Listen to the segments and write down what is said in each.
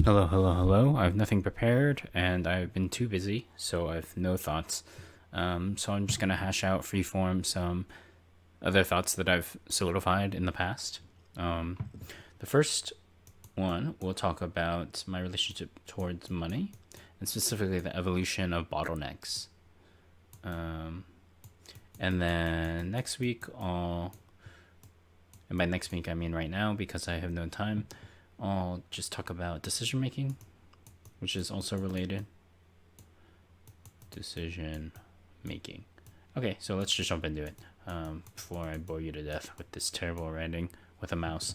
Hello, hello, hello. I have nothing prepared and I've been too busy, so I have no thoughts. So I'm just going to hash out freeform some other thoughts that I've solidified in the past. Um, the first one, we'll talk about my relationship towards money and specifically the evolution of bottlenecks. Um, and then next week, and by next week I mean right now because I have no time, I'll just talk about decision making, which is also related. Decision making. Okay, so let's just jump into it before I bore you to death with this terrible writing with a mouse.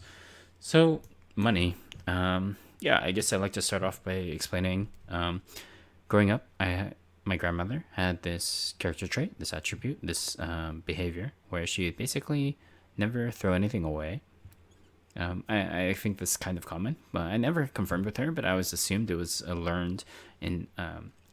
So, money. Yeah, I guess I'd like to start off by explaining. Growing up, my grandmother had this character trait, this attribute, this behavior, where she basically never throw anything away. I think this is kind of common, but I never confirmed with her, but I always assumed it was a learned in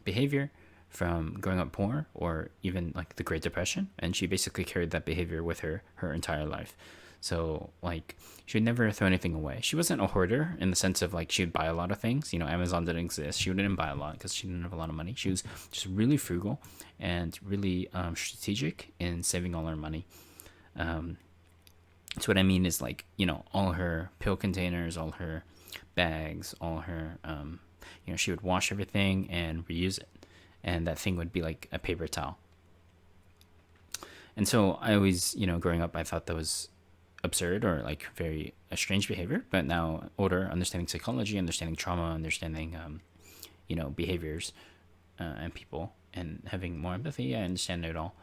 behavior from growing up poor or even like the Great Depression, and she basically carried that behavior with her entire life. So like she would never throw anything away. She wasn't a hoarder in the sense of like she would buy a lot of things. You know, Amazon didn't exist. She wouldn't buy a lot because she didn't have a lot of money. She was just really frugal and really strategic in saving all her money. So what I mean is like, you know, all her pill containers, all her bags, all her she would wash everything and reuse it, and that thing would be like a paper towel. And so I always, growing up, I thought that was absurd or like very a strange behavior. But now, older, understanding psychology, understanding trauma, understanding, behaviors and people, and having more empathy, I understand it all.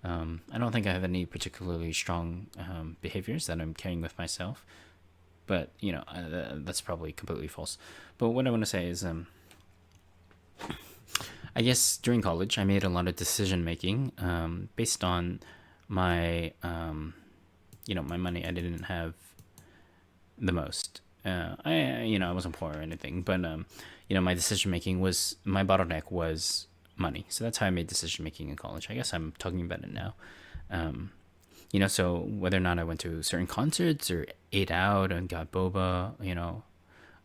I don't think I have any particularly strong behaviors that I'm carrying with myself, but that's probably completely false. But what I want to say is, I guess during college, I made a lot of decision making based on my, my money. I didn't have the most. I wasn't poor or anything, but my decision making was my bottleneck was money. So that's how I made decision making in college. I guess I'm talking about it now. Um, so whether or not I went to certain concerts or ate out and got boba,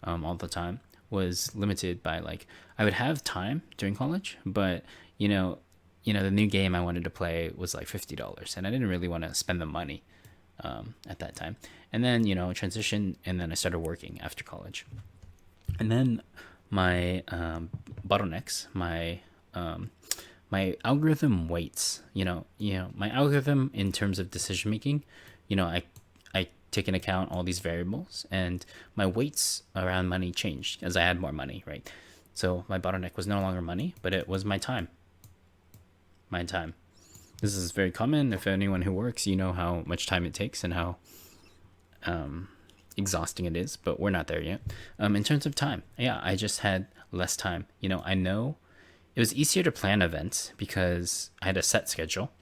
all the time was limited by like I would have time during college, but you know, the new game I wanted to play was like $50, and I didn't really want to spend the money at that time. And then transition, and then I started working after college, and then my bottlenecks, my algorithm weights, my algorithm in terms of decision making, I take into account all these variables, and my weights around money changed as I had more money, right? So my bottleneck was no longer money, but it was my time. My time. This is very common. If anyone who works, you know how much time it takes and how exhausting it is, but we're not there yet. In terms of time, yeah, I just had less time. I know it was easier to plan events because I had a set schedule.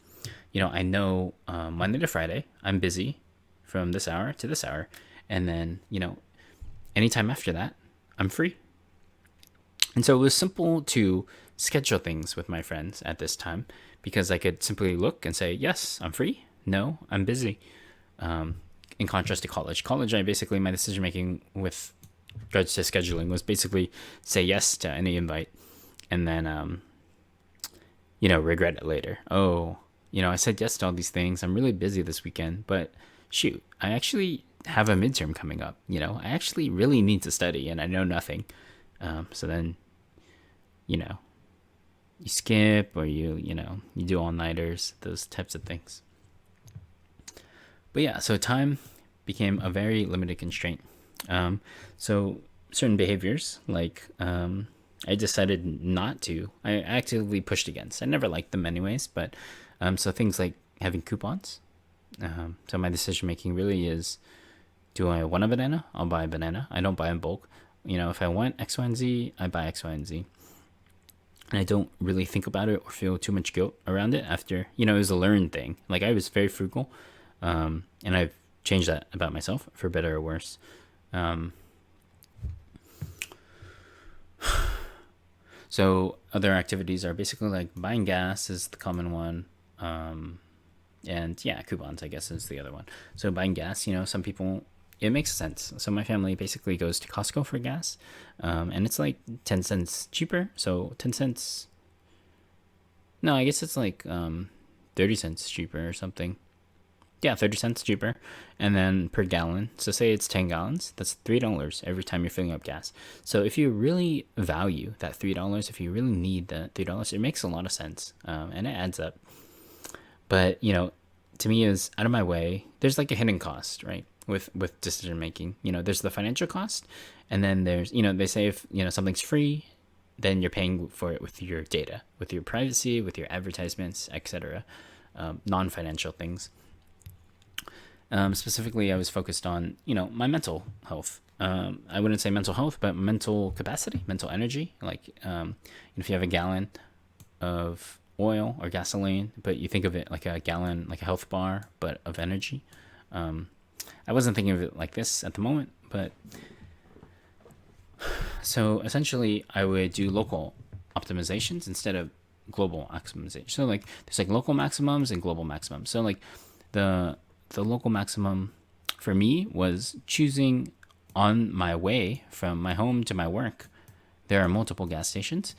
I know Monday to Friday, I'm busy from this hour to this hour. And then, anytime after that, I'm free. And so it was simple to schedule things with my friends at this time because I could simply look and say, yes, I'm free. No, I'm busy. In contrast to college. College, I basically, my decision making with regards to scheduling was basically say yes to any invite and then, regret it later. Oh, I said yes to all these things. I'm really busy this weekend, but shoot, I actually have a midterm coming up. I actually really need to study and I know nothing. So then, you skip or you do all nighters, those types of things. But yeah, so time became a very limited constraint. So certain behaviors, like I decided not to. I actively pushed against. I never liked them anyways, but so things like having coupons. So my decision making really is: do I want a banana? I'll buy a banana. I don't buy in bulk. If I want X, Y, and Z, I buy X, Y, and Z. And I don't really think about it or feel too much guilt around it after, it was a learned thing. Like I was very frugal, and I've changed that about myself for better or worse. So other activities are basically like buying gas is the common one. And yeah, coupons, I guess, is the other one. So buying gas, some people it makes sense. So my family basically goes to Costco for gas, and it's like 10 cents cheaper. So 10 cents. No, I guess it's like 30 cents cheaper or something. Yeah, 30 cents cheaper. And then per gallon. So say it's 10 gallons, that's $3 every time you're filling up gas. So if you really value that $3, if you really need that $3, it makes a lot of sense. And it adds up. But, to me, is out of my way. There's like a hidden cost, right? With decision making. There's the financial cost. And then there's, they say if, something's free, then you're paying for it with your data, with your privacy, with your advertisements, etc. Non-financial things. Specifically, I was focused on, my mental health. I wouldn't say mental health, but mental capacity, mental energy. Like, if you have a gallon of oil or gasoline, but you think of it like a gallon, like a health bar, but of energy. I wasn't thinking of it like this at the moment, but so essentially I would do local optimizations instead of global optimization. So like there's like local maximums and global maximums. So like the local maximum for me was choosing on my way from my home to my work. There are multiple gas stations,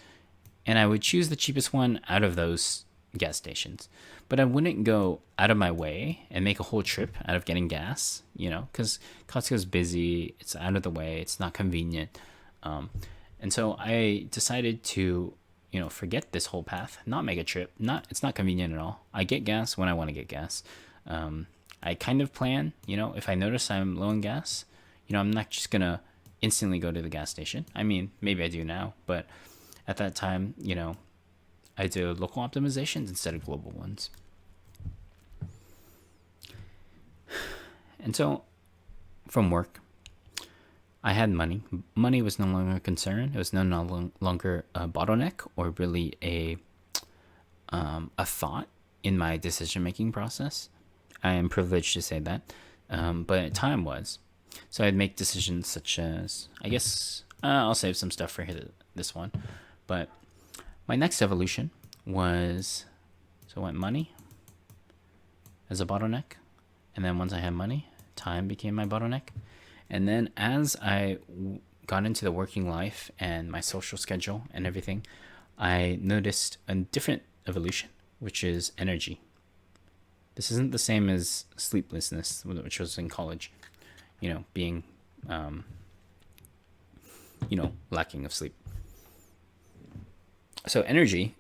and I would choose the cheapest one out of those gas stations. But I wouldn't go out of my way and make a whole trip out of getting gas, because Costco's busy, it's out of the way, it's not convenient. And so I decided to, forget this whole path, not make a trip. It's not convenient at all. I get gas when I want to get gas. I kind of plan, if I notice I'm low on gas, I'm not just going to instantly go to the gas station. I mean, maybe I do now, but at that time, I did local optimizations instead of global ones. And so from work, I had money. Money was no longer a concern. It was no longer a bottleneck or really a thought in my decision-making process. I am privileged to say that, but time was. So I'd make decisions such as, I guess, I'll save some stuff for this one, but my next evolution was, so I went money as a bottleneck, and then once I had money, time became my bottleneck. And then as I got into the working life and my social schedule and everything, I noticed a different evolution, which is energy. This isn't the same as sleeplessness, which was in college, being, lacking of sleep. So energy,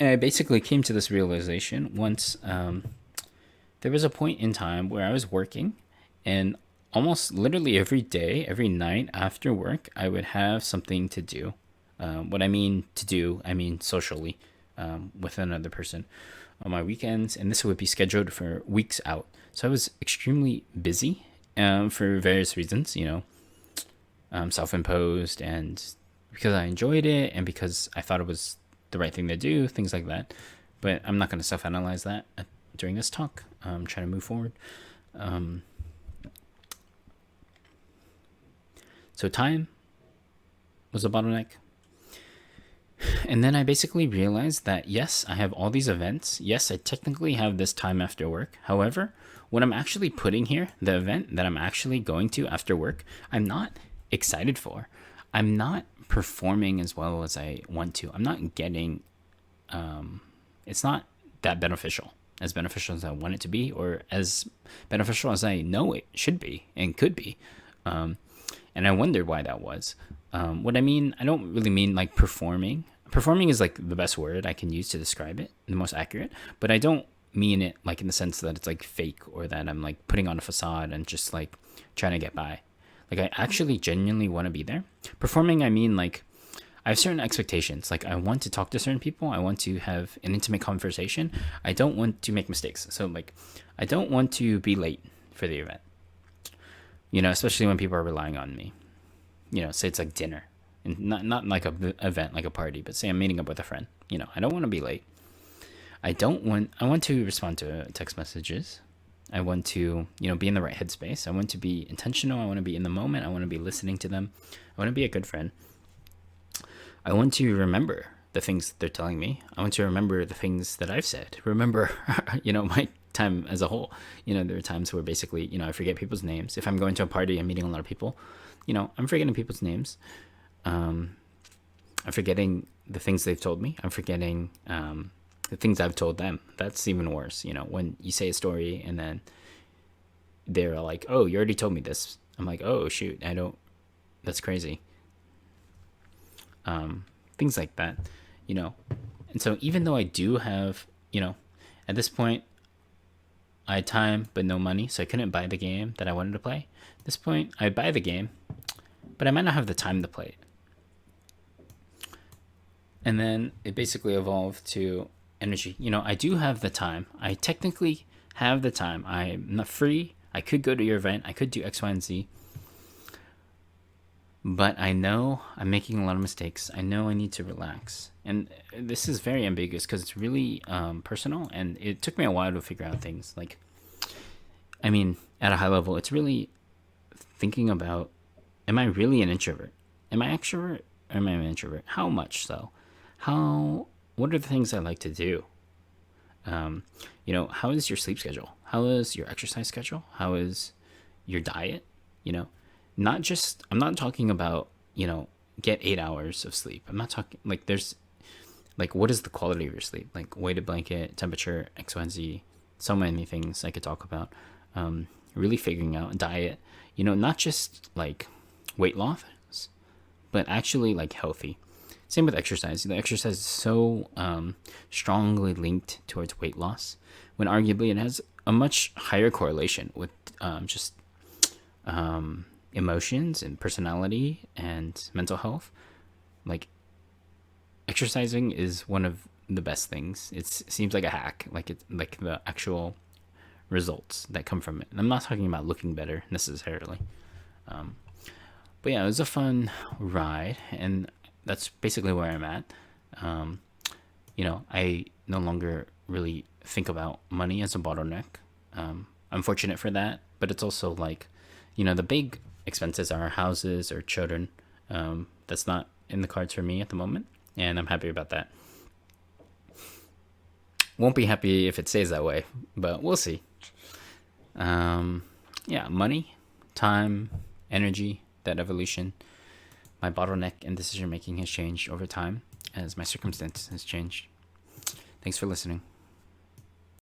I basically came to this realization once there was a point in time where I was working, and almost literally every day, every night after work, I would have something to do. What I mean to do, I mean socially, with another person on my weekends, and this would be scheduled for weeks out. So I was extremely busy for various reasons, self-imposed, and because I enjoyed it and because I thought it was the right thing to do, things like that. But I'm not going to self-analyze that during this talk. I'm trying to move forward. So time was a bottleneck. And then I basically realized that, yes, I have all these events. Yes, I technically have this time after work. However, what I'm actually putting here, the event that I'm actually going to after work, I'm not excited for. I'm not performing as well as I want to. I'm not getting, it's not that beneficial as I want it to be, or as beneficial as I know it should be and could be. And I wondered why that was. What I mean, I don't really mean like performing. Performing is like the best word I can use to describe it, the most accurate. But I don't mean it like in the sense that it's like fake or that I'm like putting on a facade and just like trying to get by. Like I actually genuinely want to be there. Performing, I mean like I have certain expectations. Like I want to talk to certain people. I want to have an intimate conversation. I don't want to make mistakes. So like I don't want to be late for the event. Especially when people are relying on me. Say it's like dinner, and not like a event, like a party, but say I'm meeting up with a friend. I don't want to be late. I want to respond to text messages. I want to, be in the right headspace. I want to be intentional. I want to be in the moment. I want to be listening to them. I want to be a good friend. I want to remember the things they're telling me. I want to remember the things that I've said. Remember, time as a whole. There are times where basically, I forget people's names. If I'm going to a party and meeting a lot of people, I'm forgetting people's names. I'm forgetting the things they've told me. I'm forgetting the things I've told them. That's even worse. When you say a story and then they're like, "Oh, you already told me this." I'm like, "Oh, shoot, I don't." That's crazy. Things like that, And so even though I do have, at this point, I had time but no money, so I couldn't buy the game that I wanted to play. At this point, I buy the game, but I might not have the time to play it. And then it basically evolved to energy. I do have the time. I technically have the time. I'm not free. I could go to your event. I could do X, Y, and Z. But I know I'm making a lot of mistakes. I know I need to relax. And this is very ambiguous because it's really personal. And it took me a while to figure out things. Like, I mean, at a high level, it's really thinking about, am I really an introvert? Am I extrovert or am I an introvert? How much so? What are the things I like to do? How is your sleep schedule? How is your exercise schedule? How is your diet? I'm not talking about, get 8 hours of sleep. I'm not talking like what is the quality of your sleep? Like weighted blanket, temperature, X, Y, and Z. So many things I could talk about. Really figuring out diet, not just like weight loss, but actually like healthy. Same with exercise. The exercise is so strongly linked towards weight loss, when arguably it has a much higher correlation with just emotions and personality and mental health. Like, exercising is one of the best things. It seems like a hack, like the actual results that come from it. And I'm not talking about looking better necessarily. But yeah, it was a fun ride, and that's basically where I'm at. I no longer really think about money as a bottleneck. I'm fortunate for that, but it's also like, the big expenses are houses or children. That's not in the cards for me at the moment, and I'm happy about that. Won't be happy if it stays that way, but we'll see. Yeah, money, time, energy, that evolution. My bottleneck and decision making has changed over time as my circumstance has changed. Thanks for listening.